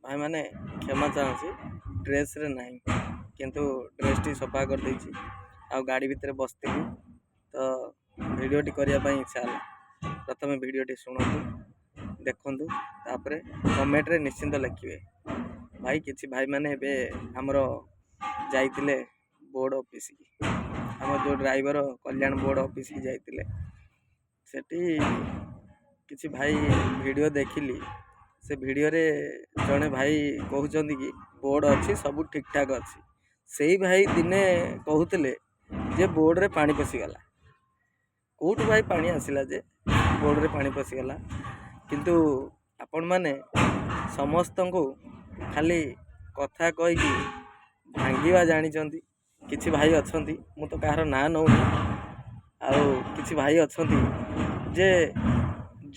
भाई मैंने क्षमा चाहूँगी ड्रेस रे नहीं किंतु ड्रेस टी सफा कर देछि आ गाड़ी भितर बसती तो वीडियोटी करने इच्छा है। प्रथम वीडियोटी शुणु देखु तापर कमेंट रे निश्चिंत लिखे भाई किसी भाई मैंने आमर जाइए बोर्ड ऑफिस की आम जो ड्राइवर कल्याण बोर्ड ऑफिस की जाइए सेठी किसी भाई वीडियो देखिली से वीडियो रे जड़े भाई कहते कि बोर्ड अच्छी सब ठीक ठाक अच्छी से भाई दिने कहते जे बोर्ड रे पानी पशिगला कौटू भाई पानी आसला जे बोर्ड रे पानी पशिगला किंतु आपण माने समस्त को खाली कथा कहीकि भांगा जानी किछि भाई अच्छी मु तो कहार ना नौ किछि भाई अच्छी जे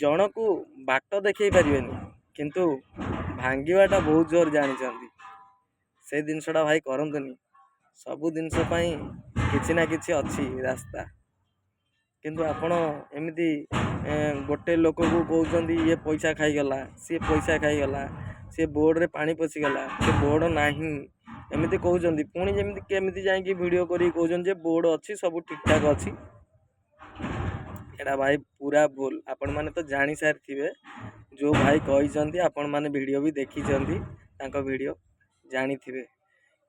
जन को बाट देखई पारिबेनी किंतु भांगाटा बहुत जोर जानी से जिनसटा भाई करंतुनी सबु जिनस किछि ना किछि अच्छी रास्ता किंतु आपण एमती गोटे लोक को कहते ये पैसा खाईगला सी पैसा खाईगला सी बोर्ड रे पानी पशिगला से बोर्ड नहीं एमती कहते पुणी जमी केमी जाकि वीडियो करी कहते बोर्ड अच्छी सब ठीक ठाक अच्छी एटा भाई पूरा भूल आपण माने तो जानी सारी जो भाई कहते आपण माने वीडियो भी देखी वीडियो जानी थे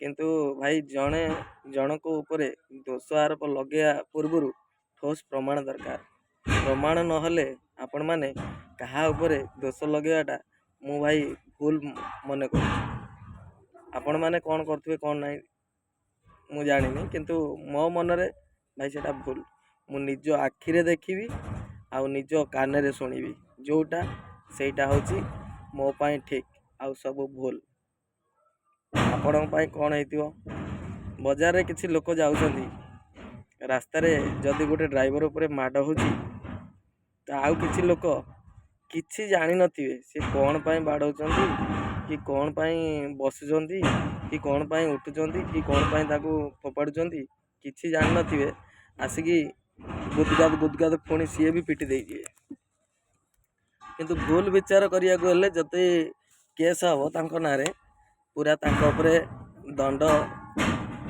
किंतु भाई जड़े जन को ऊपर दोष आरोप लगे पूर्व ठोस प्रमाण दरकार प्रमाण नहले आपण माने कहा ऊपर दोष लगेवाटा मु भाई भूल मन कर आपण माने कौन करते कौन ना मु जानी किंतु मो मनरे भाई सेटा भूल मु निज आखिरे देखी आउ निज कान रे शुणी जोटा सेटा होची मो पाई ठीक आउ सब भूल आपण कौन हो बजार रे किछि लोक जाउछंती रास्ता रे जदि गोटे ड्राइवर उपरे माड होची तो आउ किछि लोक किछि जानी नथिबे से कौन पाई बाडौचंती कि कौन पाई बसुचंती कि कौन पाई उठुचंती कि कौन पाई ताकू फोपाडुचंती किछि जानी नथिबे आसिकी गुदगाद पुणी सी भी पिटी दे किंतु भूल विचार करिया को हेले जते केस हम तांको नारे पूरा तांको उपरे दंड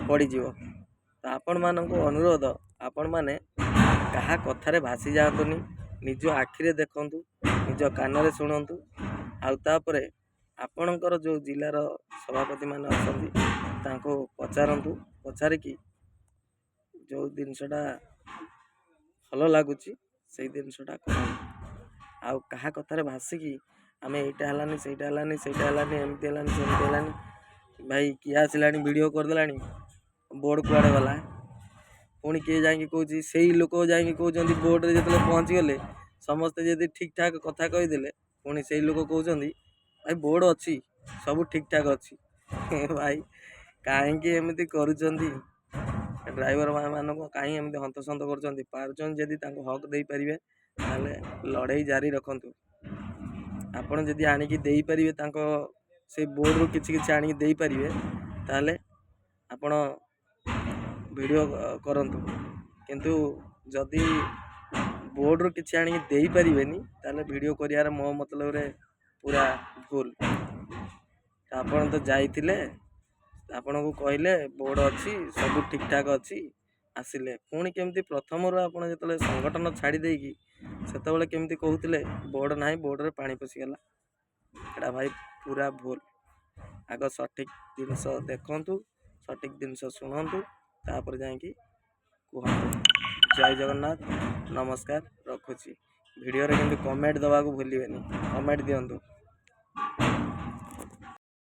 पड़ तो आपण मानक अनुरोध आपण माने कहा कथारे भासी जातुनी निज आखिरे देखंतु निज कान रे शुणंतु आउे आपणकर जो जिलार सभापति मान अच्छा पचारतु पचारिकी जो जिनसटा भल लगुच से जिनसटा आउ कहा कथारे भासिकी आम एटा हलानी सेटा हलानी सेटा हलानी एमती हलानी सेमती हलानी भाई किए आसला वीडियो करदेला बोर्ड कुआड़े गला पुणी किए जाकि कौच से लोक जाकि कहते बोर्ड रे जो पहुँची गले समस्ते जब ठीक ठाक कथा कहीदे पुणी से लोक कहते भाई बोर्ड अच्छी सब ठीक ठाक अच्छी भाई कहीं एमती करुँच ड्राइवर मान कहीं एमती हंतसंत कर हक दे पारे ताले लड़ाई जारी रखु आपण जदि आणिकी दे पारे से बोर्ड रू किछि किछि आणिकी दे पारे ताले आपण वीडियो करंतु किंतु जदि बोर्ड रू किछि आणिकी दे पारिबेनी ताले वीडियो करियार मो मतलब रे पूरा भूल आपण तो जाइतिले आपण को कहले बोर्ड अच्छी सब ठीक ठाक अच्छी आसिले पुणी केमती प्रथम आपण जो संगठन छाड़ी देकी सेतबेले केमती कहते बोर्ड ना बोर्ड रे पानी पशिगला एटा भाई पूरा भूल आग सठिक जिनस देखंतु सठिक जिनस शुणंतु तापर जाकि कहतु जय जगन्नाथ नमस्कार रखुची वीडियो रे किंतु कमेंट दबा को भूलिबेनी कमेंट दियंतु।